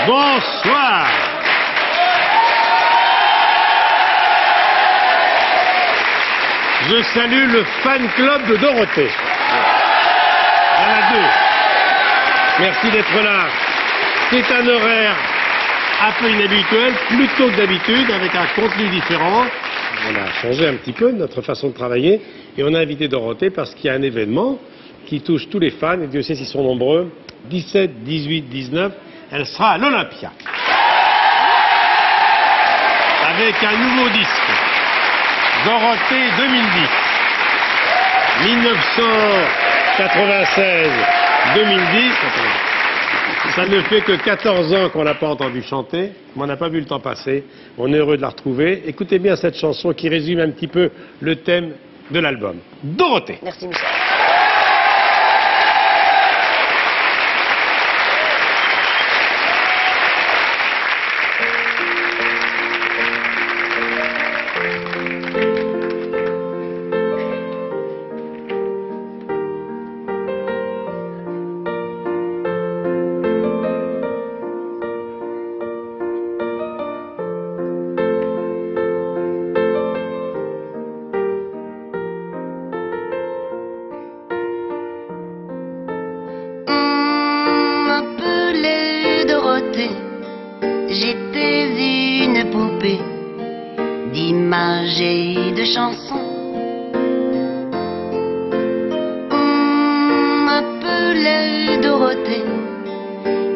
Bonsoir. Je salue le fan club de Dorothée. Il y en a deux. Merci d'être là. C'est un horaire un peu inhabituel, plus tôt que d'habitude, avec un contenu différent. On a changé un petit peu notre façon de travailler et on a invité Dorothée parce qu'il y a un événement qui touche tous les fans, et Dieu sait s'ils sont nombreux. 17, 18, 19, elle sera à l'Olympia. Avec un nouveau disque. Dorothée 2010. 1996-2010. Ça ne fait que 14 ans qu'on n'a pas entendu chanter, mais on n'a pas vu le temps passer. On est heureux de la retrouver. Écoutez bien cette chanson qui résume un petit peu le thème de l'album. Dorothée. Merci Michel. J'étais une poupée d'images et de chansons. On m'appelait Dorothée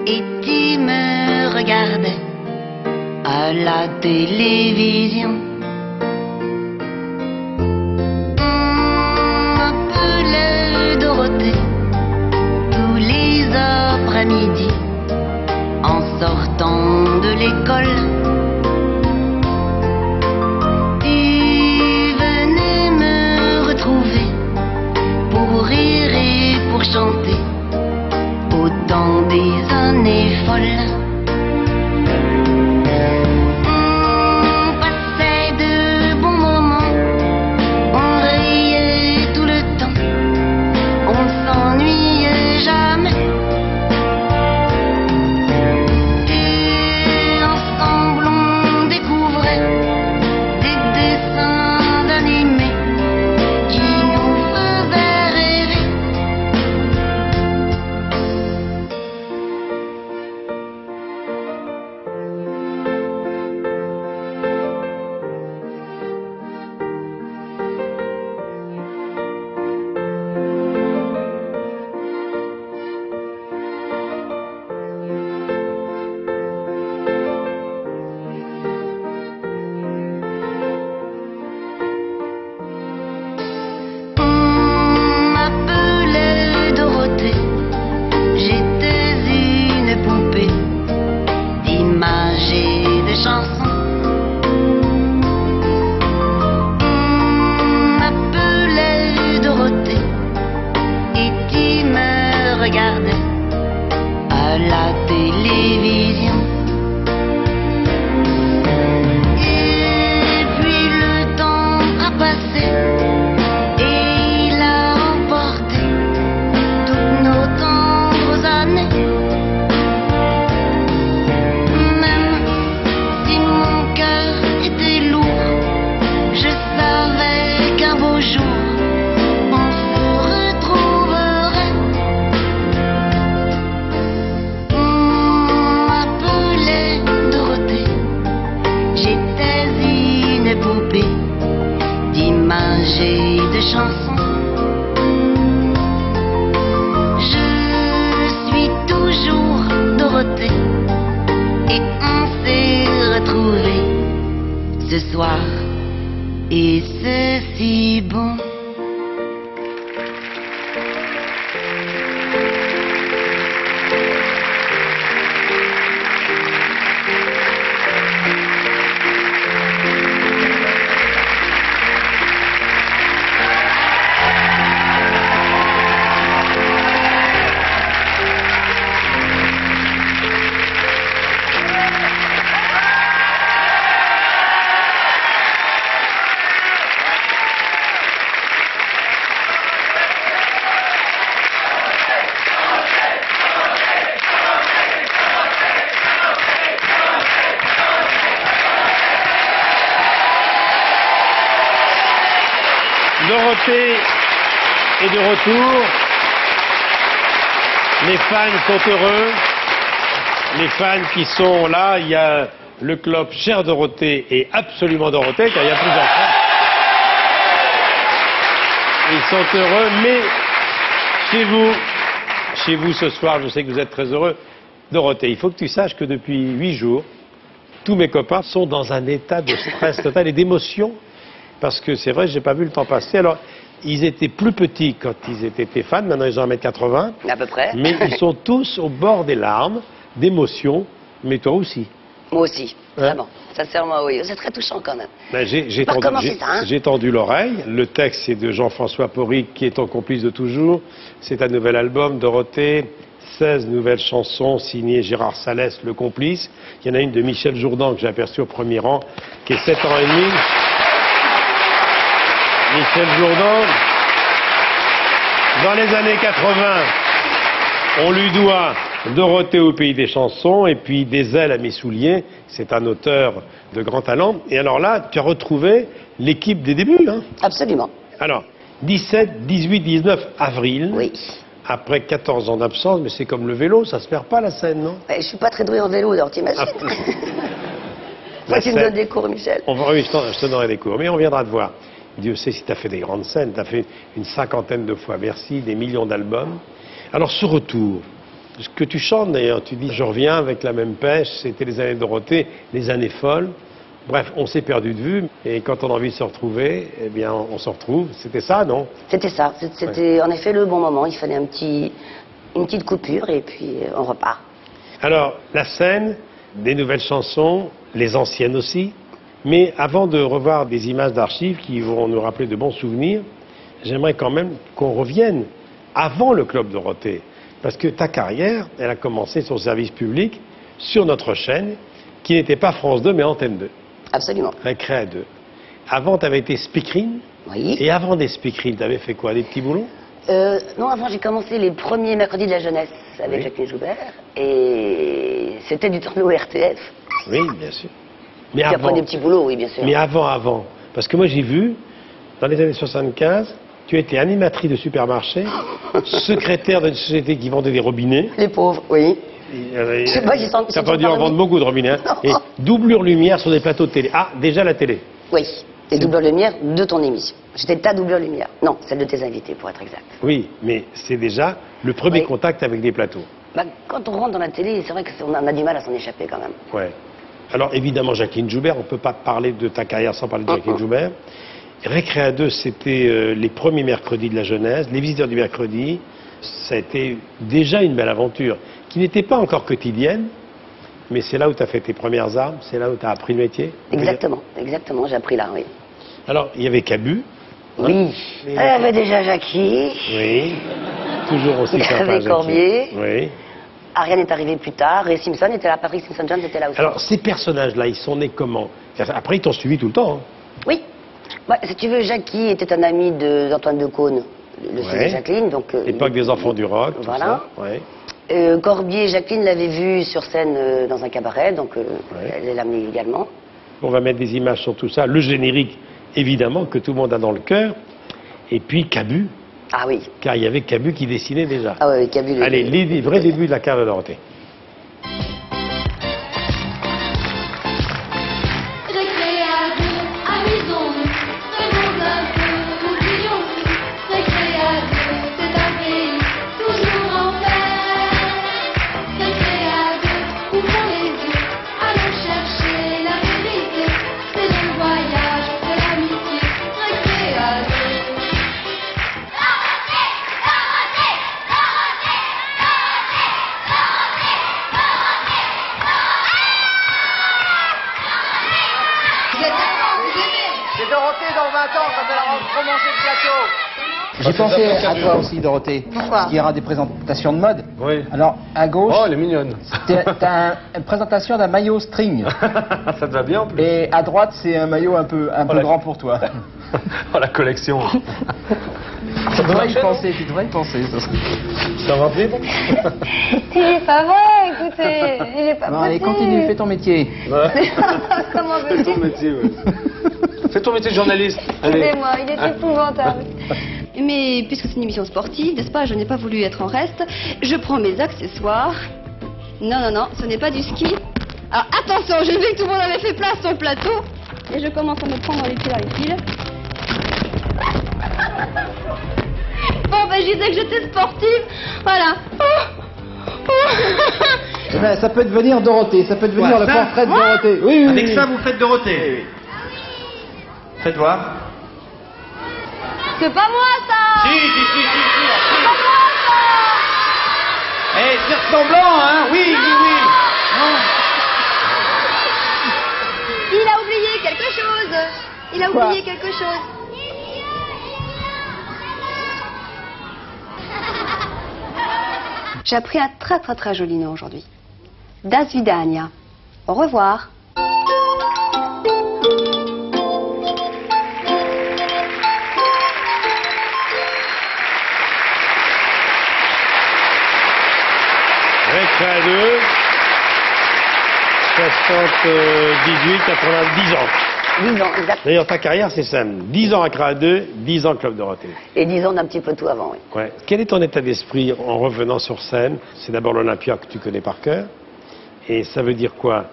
et tu me regardais à la télévision. On m'appelait Dorothée tous les après-midi en sortant de l'école. Tu venais me retrouver pour rire et pour chanter au temps des années folles. On passait de bons moments, on riait tout le temps, on s'ennuyait jamais. Regardais à la télévision. Et puis le temps a passé et il a emporté toutes nos tendres années. Même si mon cœur était lourd, je savais qu'un beau jour d'images et de chansons. Je suis toujours Dorothée et on sait ce soir. Et c'est si bon. Dorothée est de retour. Les fans sont heureux. Les fans qui sont là, il y a le club Cher Dorothée et Absolument Dorothée, car il y a plusieurs fans. Ils sont heureux, mais chez vous ce soir, je sais que vous êtes très heureux. Dorothée, il faut que tu saches que depuis 8 jours, tous mes copains sont dans un état de stress total et d'émotion. Parce que c'est vrai, j'ai pas vu le temps passer. Alors, ils étaient plus petits quand ils étaient tes fans, maintenant ils ont 1m80. À peu près. Mais ils sont tous au bord des larmes, d'émotion, mais toi aussi. Moi aussi, vraiment. Sincèrement, oui. C'est très touchant quand même. Ben, j'ai tendu l'oreille. Le texte, c'est de Jean-François Porric, qui est ton complice de toujours. C'est un nouvel album, Dorothée. 16 nouvelles chansons signées Gérard Salès, le complice. Il y en a une de Michel Jourdan que j'ai aperçue au premier rang, qui est 7 ans et demi. Michel Jourdan, dans les années 80, on lui doit Dorothée au pays des chansons et puis Des ailes à mes souliers. C'est un auteur de grand talent. Et alors là, tu as retrouvé l'équipe des débuts, hein? Absolument. Alors, 17, 18, 19 avril. Oui. Après 14 ans d'absence, mais c'est comme le vélo, ça se perd pas la scène, non? Je suis pas très doué en vélo, alors t'imagines. Faut que tu me donnes des cours, Michel. Oui, je te donnerai des cours, mais on viendra te voir. Dieu sait si tu as fait des grandes scènes, tu as fait une 50aine de fois Bercy, des millions d'albums. Alors ce retour, ce que tu chantes d'ailleurs, tu dis je reviens avec la même pêche, c'était les années de Dorothée, les années folles. Bref, on s'est perdu de vue et quand on a envie de se retrouver, eh bien on se retrouve. C'était ça, non? C'était ça, c'était en effet le bon moment, il fallait une petite coupure et puis on repart. Alors la scène, des nouvelles chansons, les anciennes aussi. Mais avant de revoir des images d'archives qui vont nous rappeler de bons souvenirs, j'aimerais quand même qu'on revienne avant le Club Dorothée. Parce que ta carrière, elle a commencé son service public sur notre chaîne, qui n'était pas France 2, mais Antenne 2. Absolument. Récré 2. Avant, tu avais été speakerine. Oui. Et avant des speakerines, tu avais fait quoi? Des petits boulots? Non, avant j'ai commencé les premiers mercredis de la jeunesse avec Jacqueline Joubert. Et c'était du temps de RTF. Oui, bien sûr. Mais puis après des petits boulots, oui, bien sûr. Mais avant. Parce que moi, j'ai vu, dans les années 75, tu étais animatrice de supermarché, secrétaire d'une société qui vendait des robinets. Les pauvres, oui. Je sais pas, t'as pas dû en vendre beaucoup de robinets. Hein. Et doublure lumière sur des plateaux de télé. Ah, déjà la télé. Oui, et doublure lumière de ton émission. J'étais ta doublure lumière. Non, celle de tes invités, pour être exact. Oui, mais c'est déjà le premier contact avec des plateaux. Bah, quand on rentre dans la télé, c'est vrai qu'on a du mal à s'en échapper quand même. Ouais. Alors évidemment, Jacqueline Joubert, on ne peut pas parler de ta carrière sans parler de Jacqueline Joubert. Récré 2, c'était les premiers mercredis de la jeunesse, les visiteurs du mercredi. Ça a été déjà une belle aventure, qui n'était pas encore quotidienne, mais c'est là où tu as fait tes premières armes, c'est là où tu as appris le métier. Exactement, j'ai appris là, oui. Alors, il y avait Cabu. Oui, il y avait déjà Jackie. Oui, toujours aussi sympa. Il y avait Corbier. Oui. Ariane est arrivée plus tard, et Simpson était là, Patrick Simpson-Jones était là aussi. Alors, ces personnages-là, ils sont nés comment? Après, ils t'ont suivi tout le temps. Hein. Oui. Bah, si tu veux, Jackie était un ami d'Antoine Decaune, le fils de Jacqueline. L'époque des enfants du rock, voilà. tout ça. Ouais. Corbier et Jacqueline l'avaient vu sur scène dans un cabaret, donc elle l'a amené également. On va mettre des images sur tout ça. Le générique, évidemment, que tout le monde a dans le cœur. Et puis Cabu. Ah oui. Car il y avait Cabu qui dessinait déjà. Ah oui, Cabu. Allez, les vrais débuts de la carrière de Dorothée. Ouvrons les yeux, allons chercher la vérité. C'est le temps quand elle a recommencé le plateau. J'ai pensé à toi aussi, Dorothée. Pourquoi? Parce qu'il y aura des présentations de mode. Oui. Alors, à gauche, Oh, elle est mignonne. t'as une présentation d'un maillot string. Ça te va bien en plus. Et à droite, c'est un maillot un peu grand pour toi. Oh, la collection. Tu devrais y penser, tu devrais y penser. Ça va bien. Il est pas vrai, écoutez. Il est pas Bon, possible. allez, continue, fais ton métier. Comment Fais veux-tu? ton métier, ouais. Fais ton métier de journaliste. Allez. Aidez-moi, il est épouvantable. Mais puisque c'est une émission sportive, n'est-ce pas, je n'ai pas voulu être en reste. Je prends mes accessoires. Non, non, non, ce n'est pas du ski. Alors attention, j'ai vu que tout le monde avait fait place sur le plateau. Et je commence à me prendre les pieds dans les fils. Bon, ben je disais que j'étais sportive. Voilà. Eh ben, ça peut devenir Dorothée, ça peut devenir le portrait de Dorothée. Oui, oui, Avec oui. ça, vous faites Dorothée. Faites voir. C'est pas moi ça. Si. Eh, c'est ressemblant, hein. Oui. Non. Il a oublié quelque chose. Il a Quoi? oublié quelque chose. J'ai appris un très joli nom aujourd'hui. Das Vidania. Au revoir. Récré à 2, 78, 90 ans. 10 ans, exact. D'ailleurs, ta carrière, c'est simple. 10 ans à Créa 2, 10 ans Club Dorothée. Et 10 ans d'un petit peu tout avant, oui. Ouais. Quel est ton état d'esprit en revenant sur scène? C'est d'abord l'Olympia que tu connais par cœur. Et ça veut dire quoi?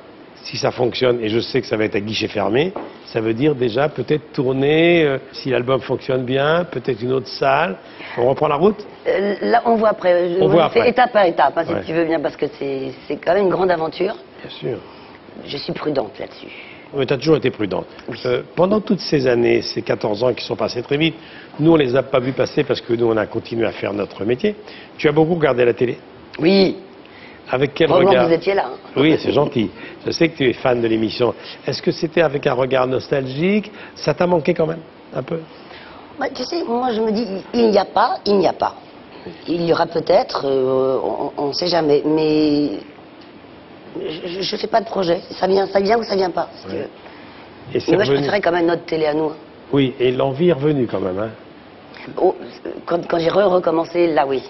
Si ça fonctionne, et je sais que ça va être à guichet fermé, ça veut dire déjà peut-être tourner, si l'album fonctionne bien, peut-être une autre salle. On reprend la route? Là, on voit après. On voit fait après. étape par étape, hein, si Ouais. tu veux bien, parce que c'est quand même une grande aventure. Bien sûr. Je suis prudente là-dessus. Mais tu as toujours été prudente. Pendant toutes ces années, ces 14 ans qui sont passés très vite, nous, on les a pas vus passer parce que nous, on a continué à faire notre métier. Tu as beaucoup regardé la télé? Oui. Avec quel Heureusement regard? que vous étiez là. hein. Oui, c'est gentil. Je sais que tu es fan de l'émission. Est-ce que c'était avec un regard nostalgique? Ça t'a manqué quand même, un peu? Bah, tu sais, moi, je me dis, il n'y a pas, il n'y a pas. Il y aura peut-être, on ne sait jamais, mais je ne fais pas de projet. Ça vient ou ça vient pas, si tu Ouais. veux. Et c'est Mais moi, je revenu. préférais quand même notre télé à nous. Oui, et l'envie est revenue quand même. Hein. Oh, quand j'ai recommencé, là, oui.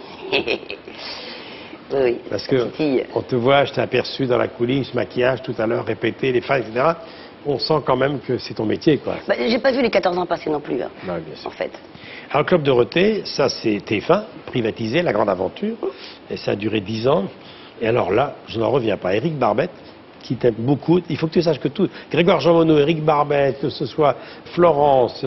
Oui, Parce ça que titille. on te voit, je t'ai aperçu dans la coulisse, maquillage tout à l'heure, répéter les fans, etc. On sent quand même que c'est ton métier, quoi. Bah, j'ai pas vu les 14 ans passer non plus, hein, Ouais, bien sûr. en fait. Alors, Club Dorothée, ça c'est TF1, privatisé, la grande aventure, et ça a duré 10 ans. Et alors là, je n'en reviens pas. Éric Barbette, qui t'aime beaucoup, il faut que tu saches que tout, Grégoire Jean Monod, Éric Barbette, que ce soit Florence,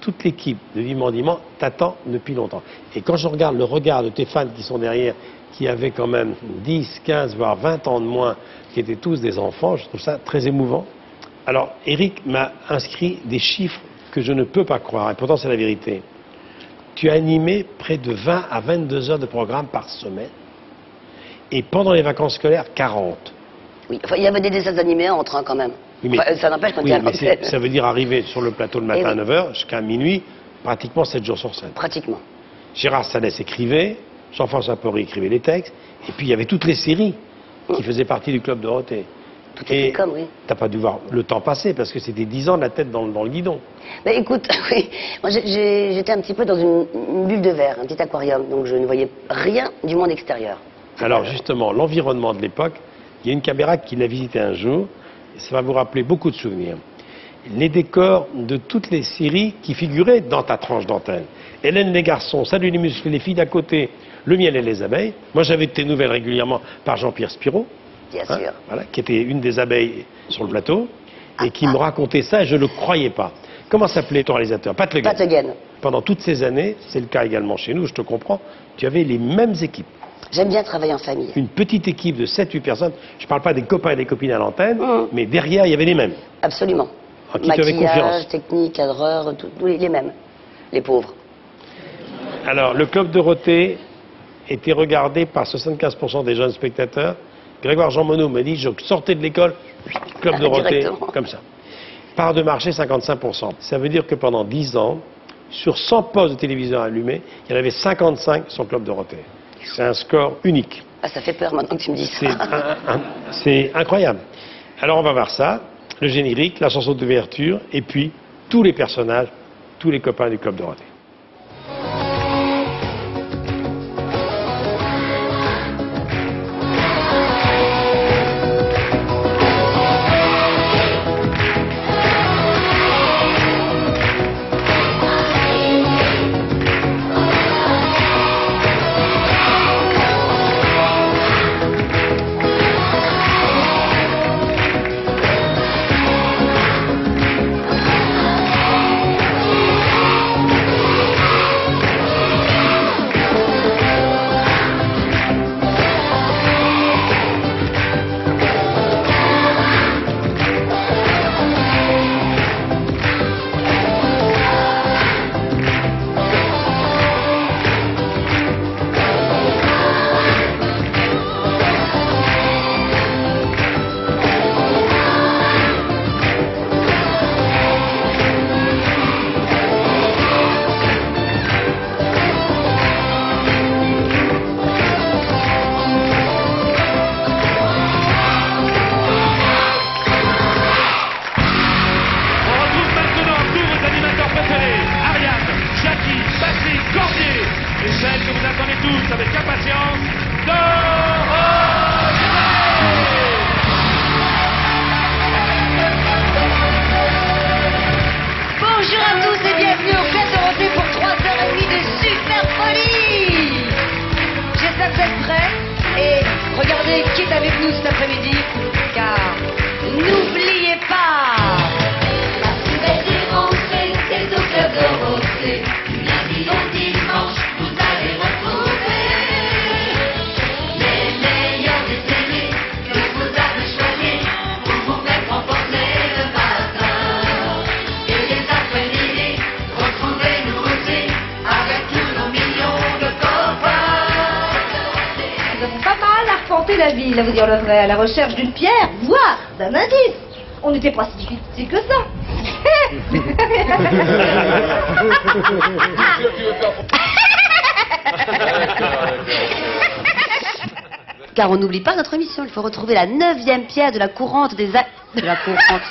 toute l'équipe de Vivement Dimanche, t'attend depuis longtemps. Et quand je regarde le regard de tes fans qui sont derrière, qui avaient quand même 10, 15, voire 20 ans de moins, qui étaient tous des enfants, je trouve ça très émouvant. Alors, Éric m'a inscrit des chiffres que je ne peux pas croire, et pourtant c'est la vérité. Tu as animé près de 20 à 22 heures de programme par semaine, et pendant les vacances scolaires, 40. Oui, enfin, il y avait des dessins animés entre quand même. Oui, mais- Enfin, ça n'empêche quand Oui, il y a mais l'antenne. ça veut dire arriver sur le plateau le matin Eh oui. à 9h jusqu'à minuit, pratiquement 7 jours sur 7. Pratiquement. Gérard Salès écrivait, Jean-François Porry écrivait les textes, et puis il y avait toutes les séries qui faisaient partie du Club Dorothée. Tout était comme, oui. t'as pas dû voir le temps passer, parce que c'était 10 ans de la tête dans le guidon. Mais écoute, oui, moi j'étais un petit peu dans une bulle de verre, un petit aquarium, donc je ne voyais rien du monde extérieur. Alors justement, l'environnement de l'époque, il y a une caméra qui l'a visité un jour, et ça va vous rappeler beaucoup de souvenirs. Les décors de toutes les séries qui figuraient dans ta tranche d'antenne. Hélène les garçons, Salut les muscles, les filles d'à côté, Le miel et les abeilles. Moi j'avais tes nouvelles régulièrement par Jean-Pierre Spiro, Bien sûr. voilà, qui était une des abeilles sur le plateau, et qui me racontait ça, et je ne le croyais pas. Comment s'appelait ton réalisateur? Pat Le Guen. Pat Le Guen. Pendant toutes ces années, c'est le cas également chez nous, je te comprends, tu avais les mêmes équipes. J'aime bien travailler en famille. Une petite équipe de 7-8 personnes, je ne parle pas des copains et des copines à l'antenne, Mmh. mais derrière, il y avait les mêmes. Absolument. En qui tu avais confiance. Maquillage, technique, cadreur, tous les mêmes. Les pauvres. Alors, le Club Dorothée était regardé par 75% des jeunes spectateurs. Grégoire Jean Monod m'a dit, je sortais de l'école, Club Dorothée, Directement. comme ça. Part de marché 55%. Ça veut dire que pendant 10 ans, sur 100 postes de téléviseur allumés, il y en avait 55 sur le Club Dorothée. C'est un score unique. Ah, ça fait peur maintenant que tu me dis ça. C'est incroyable. Alors on va voir ça, le générique, la chanson d'ouverture, et puis tous les personnages, tous les copains du Club Dorothée. Bonjour à tous et bienvenue au Club Dorothée pour 3h30 de super folie. J'espère que vous êtes prêts et regardez qui est avec nous cet après-midi, car n'oubliez pas, la plus belle des rentrées, c'est au Club Dorothée. Du lundi au dimanche, vous allez retrouver les meilleurs des séries que vous avez choisis pour vous faire remporter le matin. Et les après-midi, retrouvez-nous aussi avec tous nos millions de copains. Nous avons pas mal arpenté la ville, à vous dire le vrai, à la recherche d'une pierre, voire d'un indice. On n'était pas si difficile que ça. Car on n'oublie pas notre mission, il faut retrouver la 9e pierre de la courante des de la courante.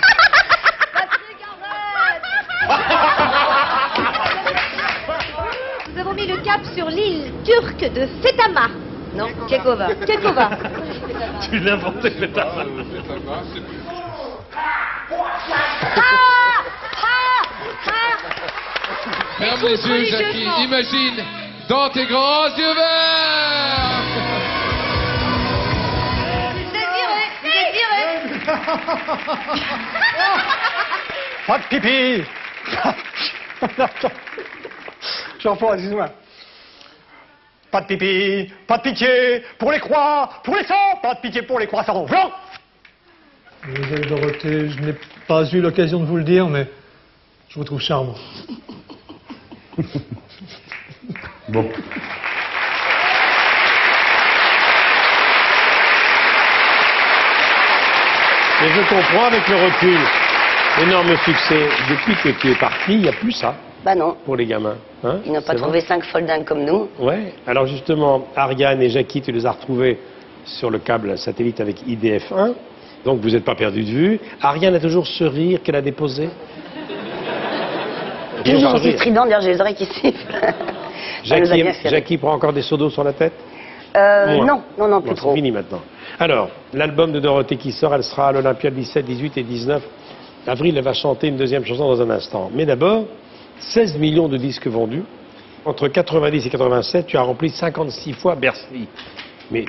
Nous avons mis le cap sur l'île turque de Fetama. Non, Kekova. Kekova. Tu l'as inventé, Fetama. Ferme les yeux, Jackie. Imagine dans tes grands yeux verts. Pas de pipi. Jean-Paul, excuse-moi. Pas de pipi, pas de pitié pour les croix, pour les sangs, pas de pitié pour les croissants. Jean. Mademoiselle Dorothée, je n'ai pas eu l'occasion de vous le dire, mais je vous trouve charmant. Bon. Mais je comprends avec le recul. Énorme succès. Depuis que tu es parti, il n'y a plus ça Bah non, pour les gamins. Hein, ils n'ont pas c'est trouvé vrai 5 foldings comme nous. Ouais. Alors justement, Ariane et Jackie, tu les as retrouvés sur le câble satellite avec IDF1. Donc vous n'êtes pas perdus de vue. Ariane a toujours ce rire qu'elle a déposé. Toujours Bien aussi rire. strident, d'ailleurs, j'ai les oreilles qui sifflent. Ça nous a bien fait rire. Jackie prend encore des seaux d'eau sur la tête? Non, Moins. non, non, plus Bon, trop. c'est fini maintenant. Alors, l'album de Dorothée qui sort, elle sera à l'Olympia le 17, 18 et 19 avril. Elle va chanter une deuxième chanson dans un instant. Mais d'abord, 16 millions de disques vendus. Entre 90 et 87, tu as rempli 56 fois Bercy. Mais...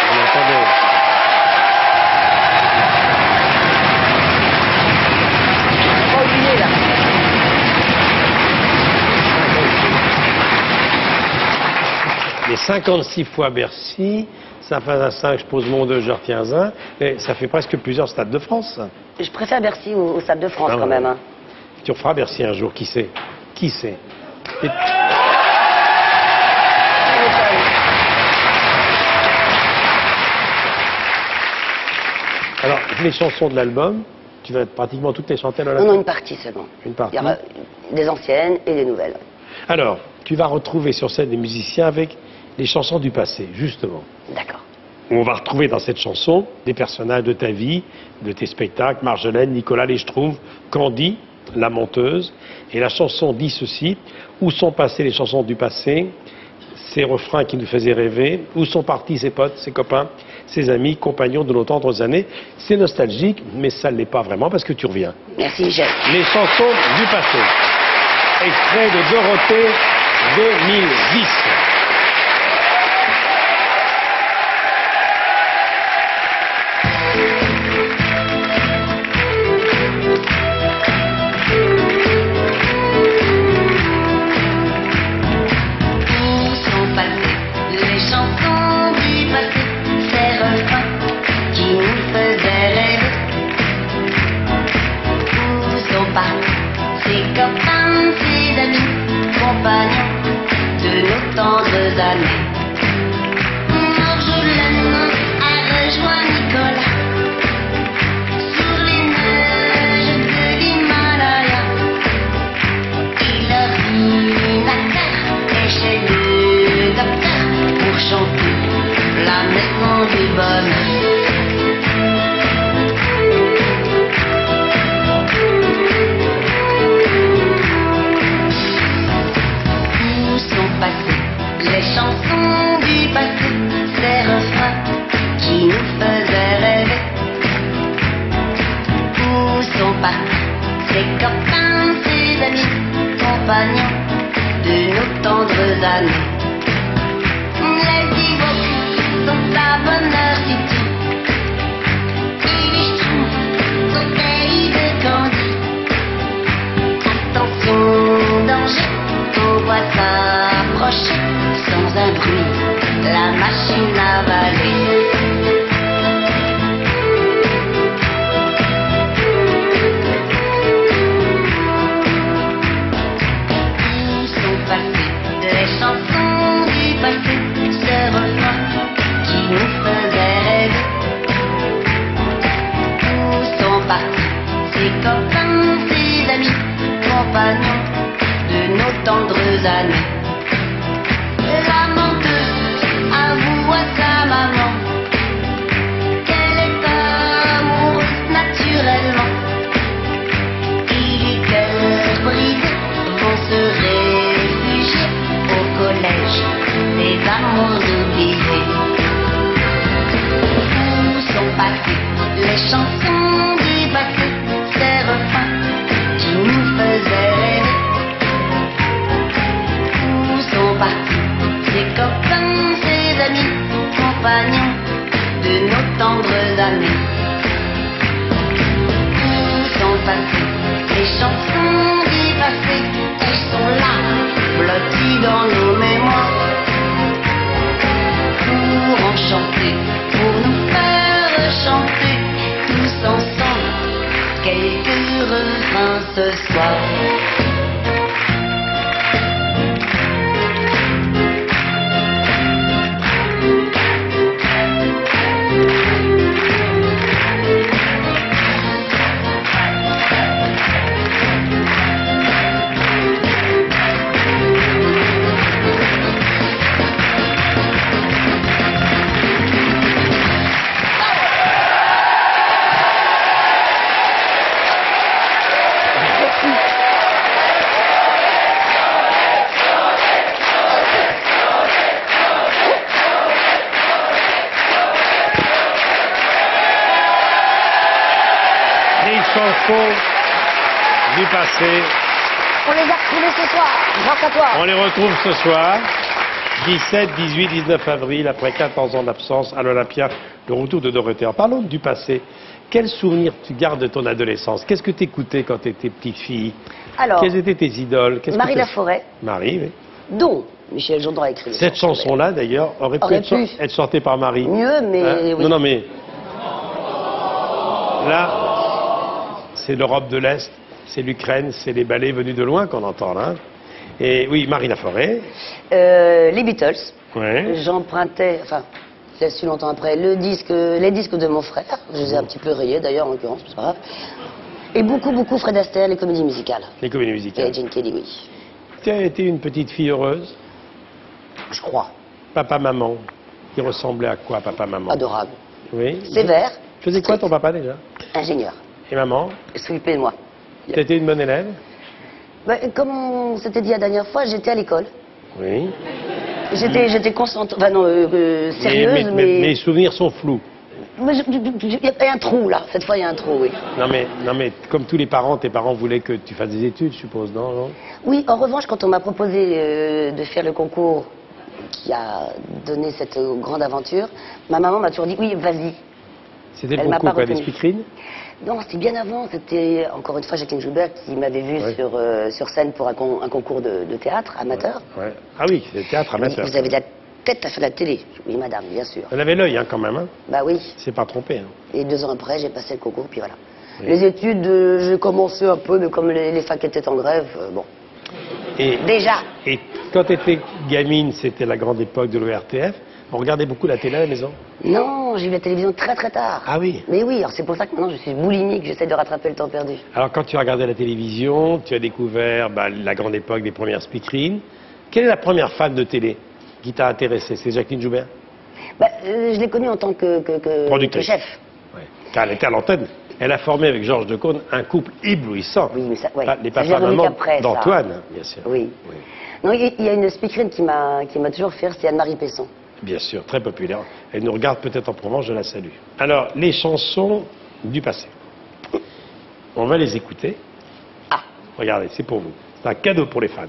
On entendait... Oh, il est là. Mais 56 fois Bercy, ça fait un 5, je pose mon 2, je retiens un, et ça fait presque plusieurs stades de France. Je préfère Bercy au Stade de France Ah, quand ouais. même. Hein. Tu referas Bercy un jour, qui sait? Qui sait? Et- Alors, les chansons de l'album, tu vas pratiquement toutes les chanter à Non, l'Olympia. non, une partie seulement. Une partie. Il y aura des anciennes et des nouvelles. Alors, tu vas retrouver sur scène des musiciens avec les chansons du passé, justement. D'accord. On va retrouver dans cette chanson des personnages de ta vie, de tes spectacles, Marjolaine, Nicolas, les Schtroumpfs, Candy, la menteuse. Et la chanson dit ceci: où sont passées les chansons du passé, ces refrains qui nous faisaient rêver, où sont partis ses potes, ses copains, ses amis, compagnons de nos tendres années. C'est nostalgique, mais ça ne l'est pas vraiment parce que tu reviens. Merci, Michel. Les chansons du passé. Extrait de Dorothée 2010. De nos tendres années. Marjolaine a rejoint Nicolas sur les neiges de l'Himalaya. Il ordinateur est chez le docteur pour chanter la maison du bonheur. Les chansons du passé, ces refrains qui nous faisaient rêver. Où sont partis ces copains, ces amis, compagnons de nos tendres années? Les Ivoires sont à Bonheur City et les Schtroumpfs au pays de Candy. Attention, danger, on voit s'approcher. Sans un bruit, la machine avalée. Où sont passées les chansons du passé, ce refrain qui nous faisait rêver? Où sont partis ces copains, ces amis, compagnons de nos tendres années? La menteuse avoue à sa maman qu'elle est amoureuse naturellement. Et les cœurs brisés vont se réfugier au collège des amours oubliés. Où sont passées les chansons du passé, ces refrains qui nous faisaient rêver? Où sont partis ces copains, ces amis, compagnons de nos tendres années? Où sont passées les chansons du passé? Elles sont là, blotties dans nos mémoires, pour en chanter, pour nous faire chanter tous ensemble quelques refrains ce soir. Chansons du passé. On les a retrouvés ce soir, grâce à toi. On les retrouve ce soir, 17, 18, 19 avril, après 14 ans d'absence à l'Olympia, le retour de Dorothée. Alors, parlons du passé. Quel souvenir tu gardes de ton adolescence? Qu'est-ce que tu écoutais quand tu étais petite fille? Alors, quelles étaient tes idoles? Marie Laforêt. Marie, oui. Dont Michel Jourdan a écrit. Cette chanson-là, d'ailleurs, aurait pu être chantée par Marie. Mieux, mais oui. Non, non, mais... Là, c'est l'Europe de l'Est, c'est l'Ukraine, c'est les ballets venus de loin qu'on entend là. Et oui, Marie Laforêt. Les Beatles. Ouais. J'empruntais, enfin, Je l'ai su longtemps après. Les disques de mon frère, je les ai un petit peu rayés d'ailleurs en l'occurrence, c'est pas grave. Et beaucoup Fred Astaire, les comédies musicales. Les comédies musicales. Et Gene Kelly, oui. Tu as été une petite fille heureuse? Je crois. Papa, maman. Qui ressemblait à quoi, papa, maman? Adorable. Oui. Sévère. Faisais quoi ton papa déjà? Ingénieur. Et maman? S'occuper de moi. Tu étais une bonne élève? Comme on s'était dit la dernière fois, j'étais à l'école. Oui. J'étais concentrée, enfin non, sérieuse, mais... Mes souvenirs sont flous. Il y a un trou là, cette fois il y a un trou, oui. Non mais, comme tous les parents, tes parents voulaient que tu fasses des études, je suppose, non? Oui, en revanche, quand on m'a proposé de faire le concours qui a donné cette grande aventure, ma maman m'a toujours dit, oui, vas-y. C'était le concours quoi, des speakerines? Non, c'était bien avant, c'était encore une fois Jacqueline Joubert qui m'avait vu sur scène pour un concours de théâtre amateur. Ouais. Ah oui, c'est théâtre amateur. Vous avez de la tête à faire de la télé. Oui, madame, bien sûr. Elle avait l'œil, quand même. Hein. Bah oui. C'est pas trompé. Hein. Et 2 ans après, j'ai passé le concours, puis voilà. Oui. Les études, j'ai commencé un peu, mais comme les facs étaient en grève, bon. Et, déjà. Et quand tu étais gamine, c'était la grande époque de l'ORTF. On regardait beaucoup la télé à la maison? Non, j'ai vu la télévision très tard. Ah oui? Mais oui, alors c'est pour ça que maintenant je suis boulimique, j'essaie de rattraper le temps perdu. Alors quand tu regardais la télévision, tu as découvert la grande époque des premières speakerines. Quelle est la première fan de télé qui t'a intéressé? C'est Jacqueline Joubert? Je l'ai connue en tant que chef. Ouais. Car elle était à l'antenne. Elle a formé avec Georges Decaune un couple éblouissant. Oui, mais ça, les papas-mamans d'Antoine, bien sûr. Oui. Non, il y a une speakerine qui m'a toujours fait rire, c'est Anne-Marie Pesson. Bien sûr, très populaire. Elle nous regarde peut-être en Provence, je la salue. Alors, les chansons du passé. On va les écouter. Ah. Regardez, c'est pour vous. C'est un cadeau pour les fans.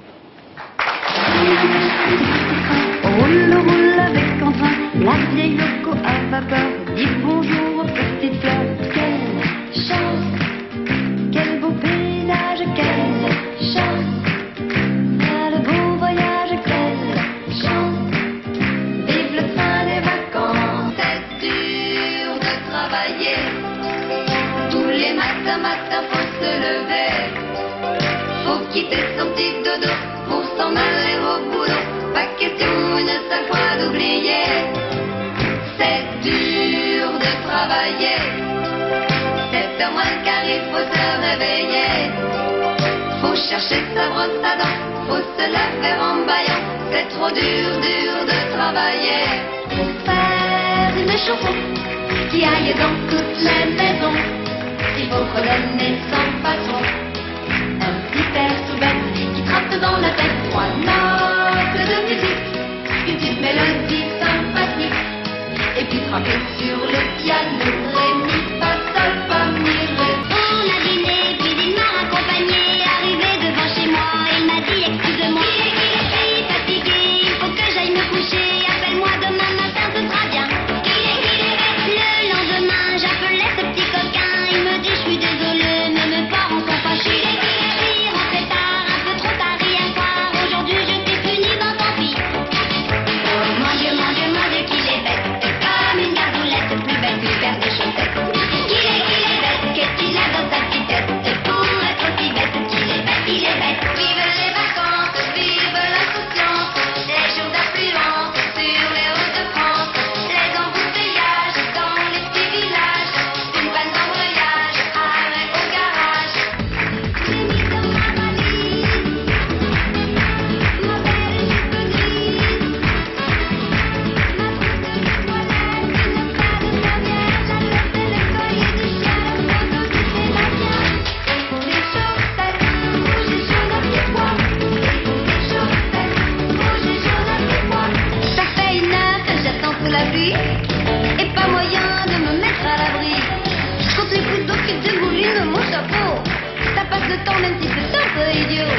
Roule avec entrain, la vieille loco à vapeur, dis bonjour aux petites fleurs. Quelle chance, quel beau paysage, quelle chance, quel beau voyage, quelle chance, vive le train des vacances. C'est dur de travailler, tous les matins faut se lever, faut quitter son petit dodo pour s'en aller au boulot. Pas question une seule fois d'oublier, c'est dur de travailler. 7h moins le quart, il faut se réveiller. Faut chercher sa brosse à dents, faut se la faire en baillant. C'est trop dur de travailler. Pour faire une chanson qui aille dans toutes les maisons, il faut redonner son patron un petit air tout bête qui trappe dans la tête 3 notes de musique, une petite mélodie sympathique, et puis frapper sur le piano, ré, mi, fa, sol, fa, mi, ré. On a dîné, puis il m'a raccompagné, arrivé devant chez moi, il m'a dit excuse-moi, je suis fatigué, il faut que j'aille me coucher, appelle-moi demain matin, ce sera bien. Le lendemain, j'appelais ce petit coquin, il me dit je suis désolé, mais mes parents sont fâchés. Et pas moyen de me mettre à l'abri. Quand les coups d'eau qui déboulinent mon chapeau, ça passe le temps même si c'est un peu idiot.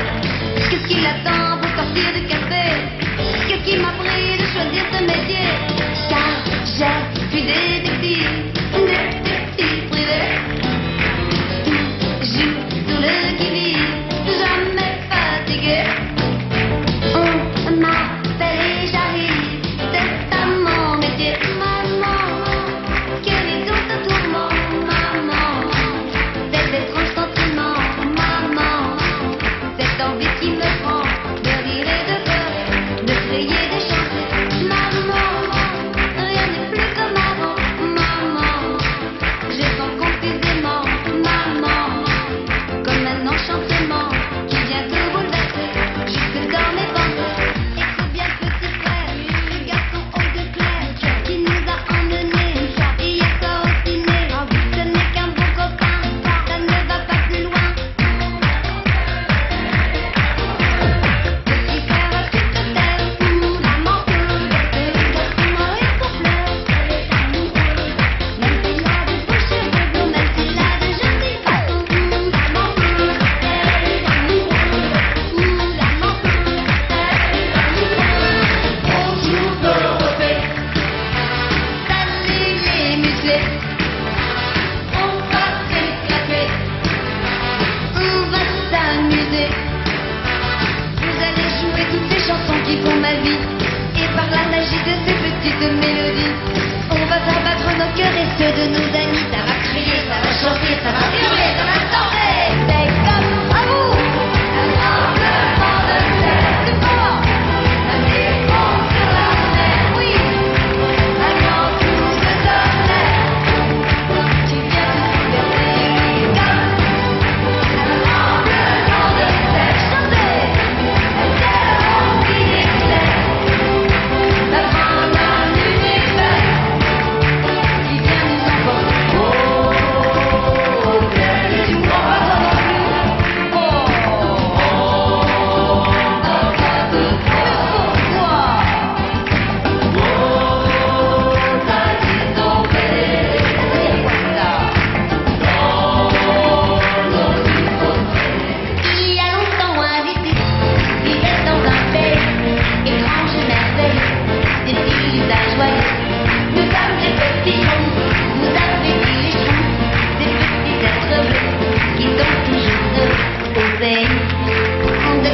Qu'est-ce qui l'attend pour sortir du café? Qu'est-ce qui m'a pris de choisir ce métier? Car je suis détective privé. Joue sur le qui-vive, jamais fatigué. On m'appelle et j'arrive, c'est à mon métier. Maman, quel est donc ce tourment? Maman, cet étrange sentiment. Maman, cette envie qui me prend de rire et de pleurer, de crier, de chanter. Maman, rien n'est plus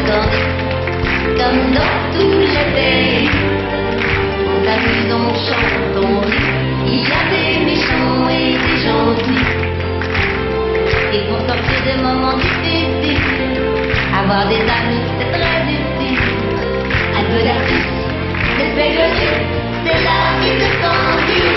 accordée, comme dans tous les pays. On s'amuse, on chante, on rit, il y a des méchants et des gentils. Et pour sortir des moments difficiles, avoir des amis c'est très utile. Un peu d'artiste, d'esprit de Dieu, c'est là qu'il se conduit.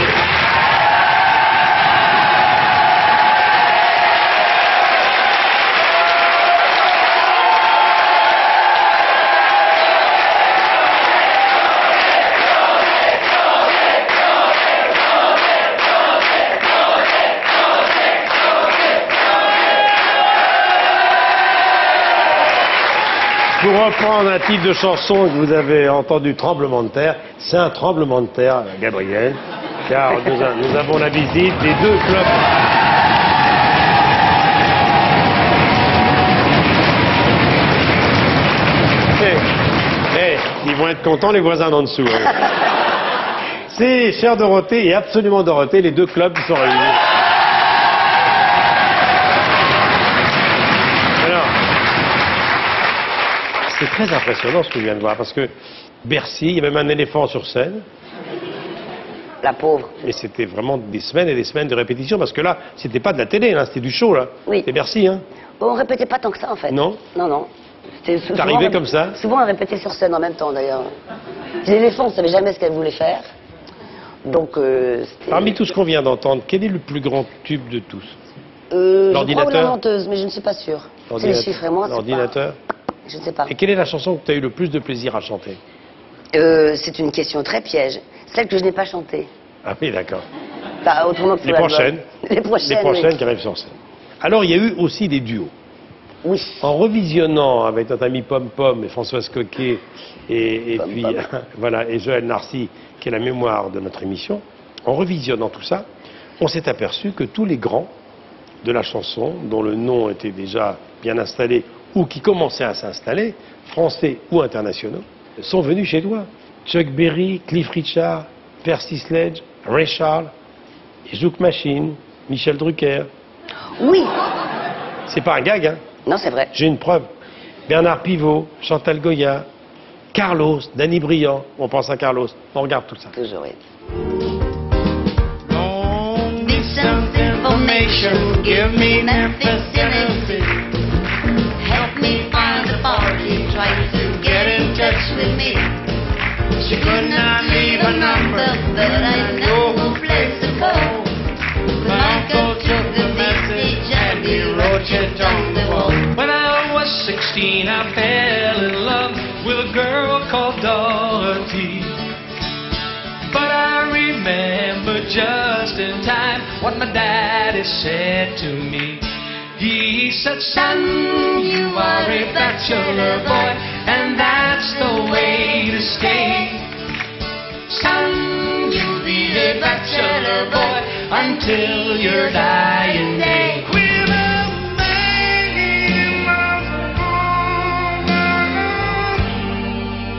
Pour reprendre un titre de chanson que vous avez entendu, Tremblement de terre, c'est un tremblement de terre, Gabriel, car nous avons la visite des deux clubs. Ils vont être contents, les voisins d'en dessous. C'est, chère Dorothée et absolument Dorothée, les deux clubs qui sont réunis. C'est très impressionnant ce que je viens de voir, parce que Bercy, il y avait même un éléphant sur scène. La pauvre. Et c'était vraiment des semaines et des semaines de répétition, parce que là, c'était pas de la télé, là, c'était du show, là. Oui. C'était Bercy, hein. On répétait pas tant que ça, en fait. Non. Non, non. C'est arrivé comme ça. Souvent, on répétait sur scène en même temps, d'ailleurs. L'éléphant, on savait jamais ce qu'elle voulait faire. Donc, parmi tout ce qu'on vient d'entendre, quel est le plus grand tube de tous? Je crois la menteuse, mais je ne suis pas sûre. C'est les chiffres et moi, c'est l'ordinateur. Je ne sais pas. Et quelle est la chanson que tu as eu le plus de plaisir à chanter? C'est une question très piège. Celle que je n'ai pas chantée. Ah oui, d'accord. Bah, autrement que les prochaines. Les prochaines. Les prochaines oui. qui arrivent sur scène. Alors, il y a eu aussi des duos. Oui. En revisionnant avec notre ami Pom Pom et Françoise Coquet et puis voilà, et Joël Narcy, qui est la mémoire de notre émission, en revisionnant tout ça, on s'est aperçu que tous les grands de la chanson, dont le nom était déjà bien installé ou qui commençaient à s'installer, français ou internationaux, sont venus chez toi. Chuck Berry, Cliff Richard, Percy Sledge, Ray Charles, Zouk Machine, Michel Drucker. Oui. C'est pas un gag, hein? Non, c'est vrai. J'ai une preuve. Bernard Pivot, Chantal Goya, Carlos, Danny Briand. On pense à Carlos. On regarde tout ça. Toujours, oui. Information, give me Memphis, Tennessee. Help me find a party, try to get in touch with me. She could not leave a number, but I know who place to call. My uncle took the message and he wrote it on the wall. When I was 16, I fell in love with a girl called Dorothy. But I remember just in time what my daddy said to me. He said, son, you are a bachelor boy, and that's the way to stay. Son, you'll be a bachelor boy until your dying day.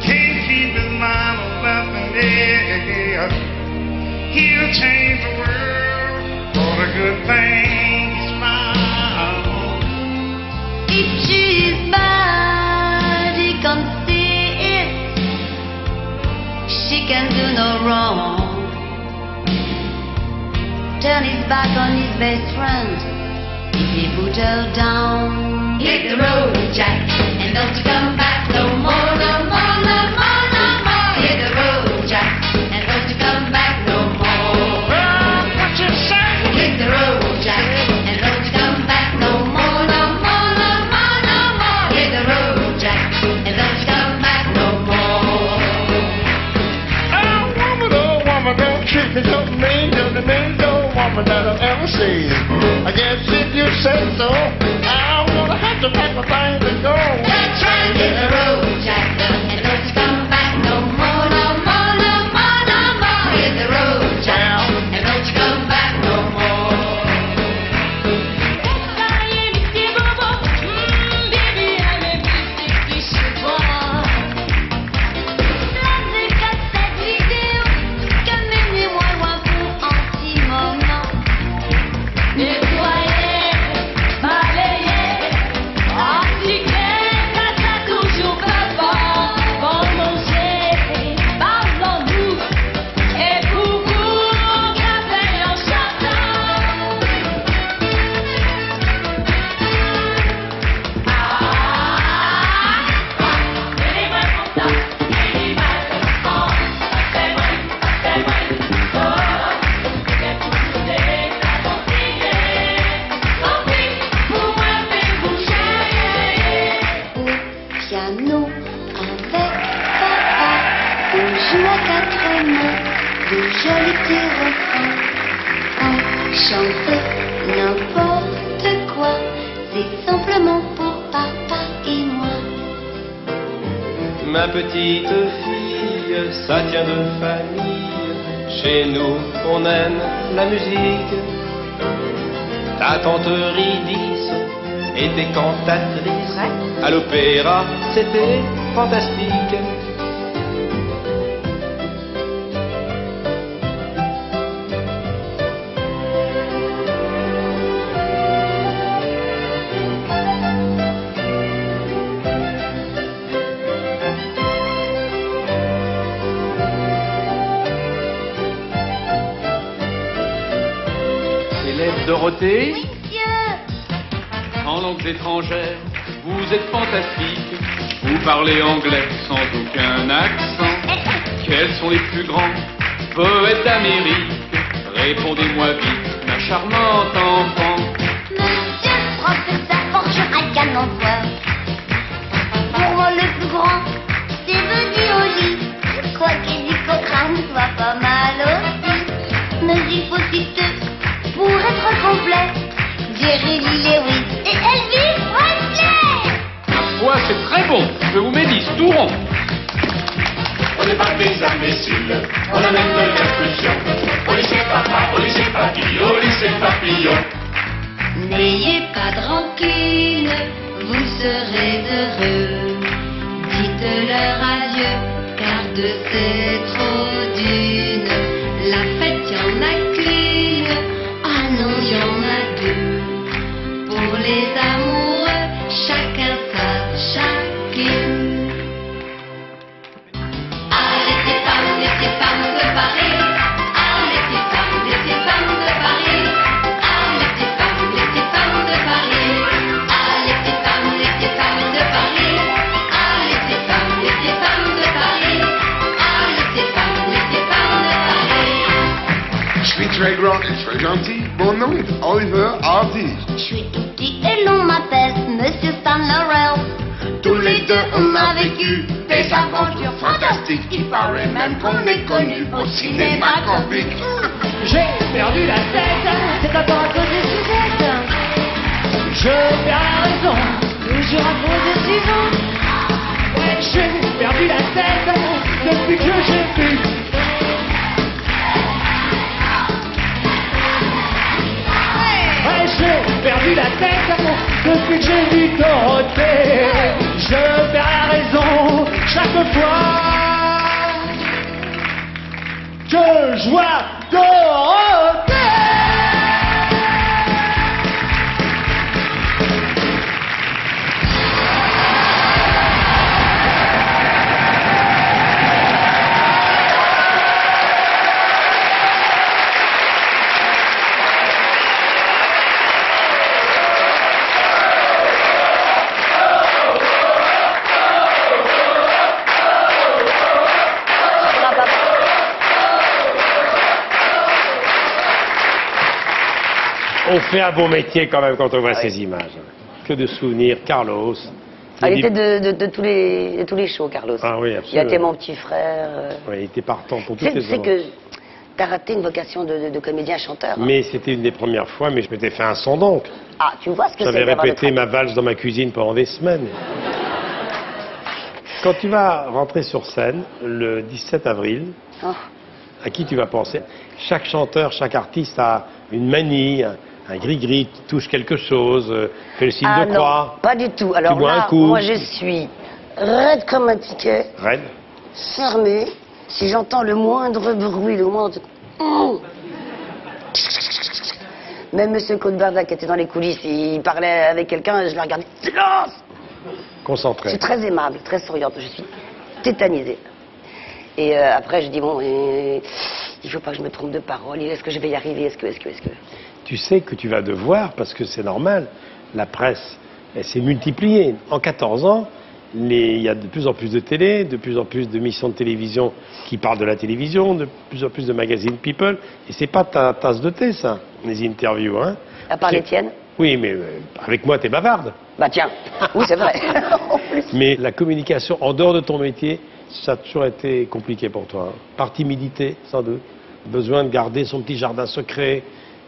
Can't keep his mind on nothing else. He'll change the world for the good thing he smiles. If she's bad, he can see it. She can do no wrong. Turn his back on his best friend if he put her down. Hit the road, Jack, and don't you come back no more, no more, no more, no more. Hit the road, Jack, and don't you come back no more. What you say? Hit the road, Jack, and don't you come back no more, no more, no more, no more. Hit the road, Jack, and don't you come back no more. Oh, woman, don't treat me so mean. You're the meanest old woman that I've ever seen. I guess if you say so, I'm gonna have to pack my things and go. piano avec papa. On joue à quatre mains de jolis petits refrains. On chante n'importe quoi, c'est simplement pour papa et moi. Ma petite fille, ça tient de famille. Chez nous, on aime la musique. Ta tante Ridis était cantatrice. À l'opéra, c'était fantastique. Dorothée, Monsieur! en langues étrangères, vous êtes fantastique. Vous parlez anglais sans aucun accent. Quels sont les plus grands poètes d'Amérique? Répondez-moi vite, ma charmante enfant. Monsieur, professeur fortune à canon fort. Pour moi, le plus grand, c'est Buddy Holly. Quoi qu'Eddie Cochrane soit pas mal aussi. Mais il faut citer, pour être complet, Jerry Lee Lewis et Elvis Presley. Ma foi, c'est très bon. Je vous mets 10 tout rond. On n'est pas des imbéciles, on a même de l'impulsion. Au lycée papa, au lycée papy, au lycée papillon. N'ayez pas de rancune, vous serez heureux. Dites-leur adieu, car de c'est trop d'une. La fête, y en a qu'une, ah non, y en a deux. Pour les amoureux, chacun sa chacune. Ah, les femmes de Paris. Ah, les femmes de Paris. Ah, les femmes de Paris. Ah, les femmes de Paris. Ah, les femmes de Paris. Ah, les femmes de Paris. Je suis très grand et très gentil. Mon nom est Oliver Hardy. Je suis tout petit et l'on m'appelle Monsieur Stan Laurel. Tous les deux, on a vécu des aventures fantastiques. Il paraît même qu'on est connu au cinéma comique. J'ai perdu la tête, c'est d'abord à cause des sucettes. Je perds la raison, toujours à cause des suivants. Ouais, j'ai perdu la tête depuis que j'ai vu. Ouais, j'ai perdu la tête depuis que j'ai vu Dorothée. Je perds la raison chaque fois que je vois Dorothée. On fait un beau métier quand même quand on voit ces images. Que de souvenirs, Carlos. Il était de tous les shows, Carlos. Ah oui, Il a absolument. été mon petit frère. Oui, il était partant pour toutes les Tu sais que t'as raté une vocation de comédien-chanteur. Hein. Mais c'était une des premières fois, mais je m'étais fait un son d'oncle. Ah, tu vois ce que c'est J'avais d'avoir répété le ma valse dans ma cuisine pendant des semaines. Quand tu vas rentrer sur scène, le 17 avril, Oh. à qui tu vas penser? Chaque chanteur, chaque artiste a une manie, un gris-gris, qui touche quelque chose, fait le signe Ah de non, croix. pas du tout. Alors bois un là, coup. moi je suis raide comme un piquet, Raide. fermé. Si j'entends le moindre bruit, le moindre... Oh. Même M. Côte-Barda qui était dans les coulisses, il parlait avec quelqu'un, je le regardais, silence. Je Concentré. suis très aimable, très souriante, je suis tétanisée. Et après, je dis, bon, il faut pas que je me trompe de parole, est-ce que je vais y arriver, est-ce que... Tu sais que tu vas devoir, parce que c'est normal, la presse, elle s'est multipliée. En 14 ans, il y a de plus en plus de télé, de plus en plus d'émissions de télévision qui parlent de la télévision, de plus en plus de magazines People. Et c'est pas ta tasse de thé, ça, les interviews, hein. À part les tiennes. Oui, mais avec moi, t'es bavarde. Bah tiens, oui c'est vrai. Mais la communication en dehors de ton métier, ça a toujours été compliqué pour toi. Hein. Par timidité, sans doute. Besoin de garder son petit jardin secret.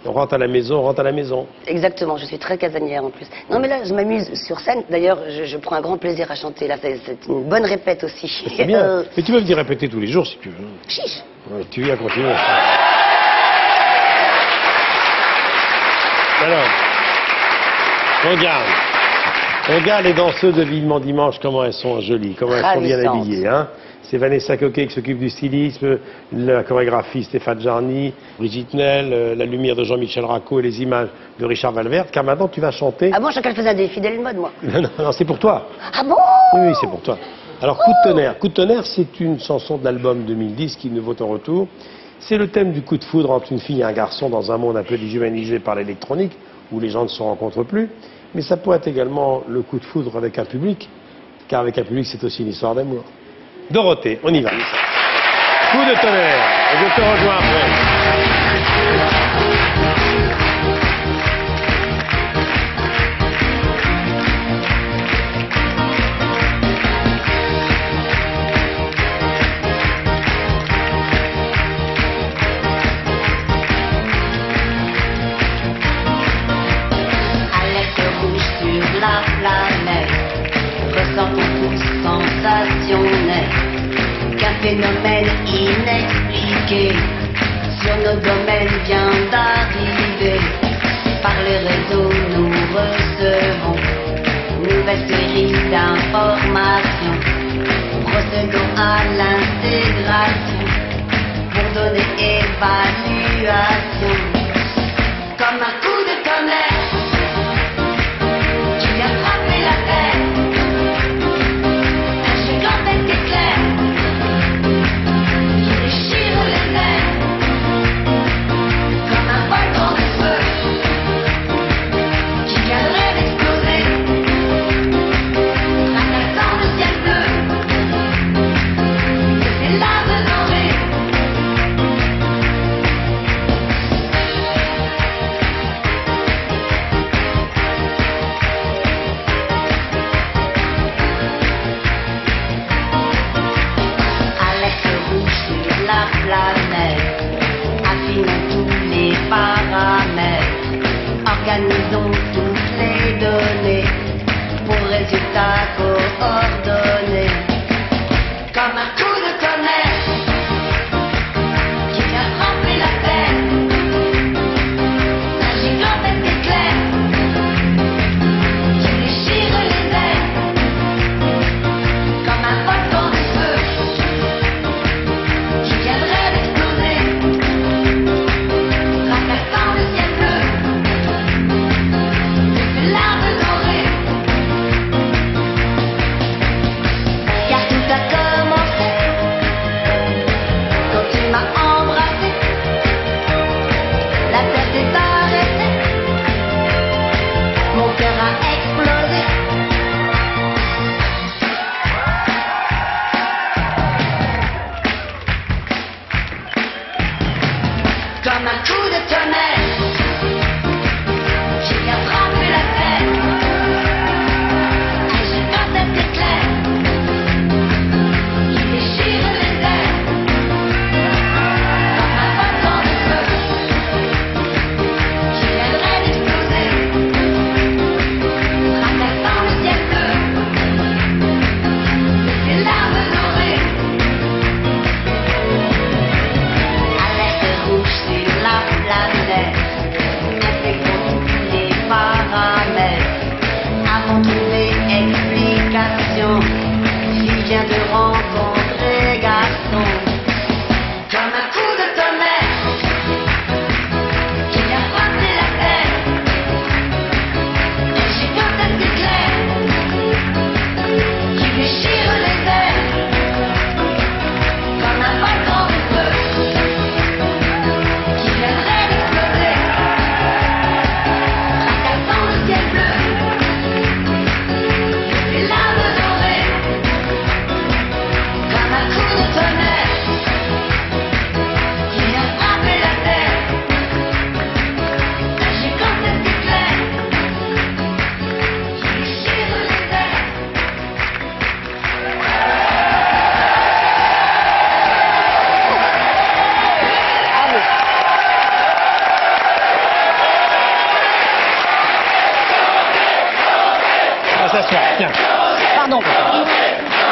On rentre à la maison, Exactement, je suis très casanière en plus. Non mais là, je m'amuse sur scène. D'ailleurs, je prends un grand plaisir à chanter. Là, c'est une bonne répète aussi. C'est bien. Mais tu peux venir répéter tous les jours si tu veux. Chiche. Ouais, tu viens continuer. Alors, regarde les danseuses de Vivement Dimanche, comment elles sont jolies, comment elles sont bien habillées. Hein. C'est Vanessa Coquet qui s'occupe du stylisme, la chorégraphie Stéphane Jarny, Brigitte Nel, la lumière de Jean-Michel Racco et les images de Richard Valverde, car maintenant tu vas chanter... Ah bon, chacun faisait un défi de mode, moi. Non, c'est pour toi. Ah bon? Oui, c'est pour toi. Alors, Coup de tonnerre. Coup de tonnerre, c'est une chanson de l'album 2010 qui nous vaut ton retour. C'est le thème du coup de foudre entre une fille et un garçon dans un monde un peu déshumanisé par l'électronique, où les gens ne se rencontrent plus. Mais ça peut être également le coup de foudre avec un public, car avec un public, c'est aussi une histoire d'amour. Dorothée, on y va. Coup de tonnerre. Et je te rejoins après. La planète, ressentons tous sensationnel qu'un phénomène inexpliqué sur nos domaines vient d'arriver. Par les réseaux nous recevons nouvelles séries d'informations, procédons à l'intégration pour donner évaluation. Comme un coup de tonnerre organisons toutes les données pour résultats coordonnés. Comme un coup de tonnerre qui vient frapper la terre, un gigantesque éclair qui déchire les airs. Comme un volcan de feu qui viendrait d'exploser, traversant le ciel bleu. Car tout a commencé quand tu m'as embrassé. La terre s'est arrêtée, mon cœur a explosé. Comme un coup de tonnerre qui vient frapper la terre. Fille vient de rencontrer garçon. Comme un coup de tonnerre qui vient frapper la terre. Un gigantesque éclair qui déchire les airs. Comme un volcan de feu qui viendrait d'exploser, tracassant le ciel bleu. Ses larmes dorées. Pardon.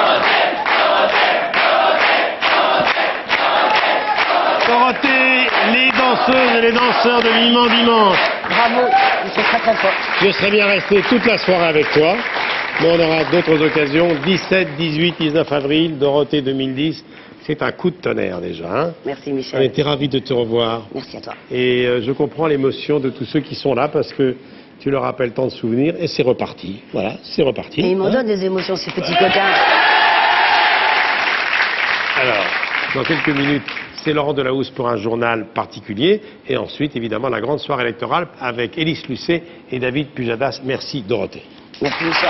Dorothée, les danseuses et les danseurs de Vivement Dimanche. Bravo, ils sont très très forts. Je serais bien resté toute la soirée avec toi, mais on aura d'autres occasions. 17, 18, 19 avril, Dorothée 2010. C'est un coup de tonnerre déjà. Hein. Merci On Michel. était ravis de te revoir. Merci à toi. Et je comprends l'émotion de tous ceux qui sont là parce que tu leur rappelles tant de souvenirs et c'est reparti. Voilà, c'est reparti. Et ils m'en donnent des émotions, ces petits coquins. Alors, dans quelques minutes, c'est Laurent Delahousse pour un journal particulier. Et ensuite, évidemment, la grande soirée électorale avec Élise Lucet et David Pujadas. Merci Dorothée. Merci Michel.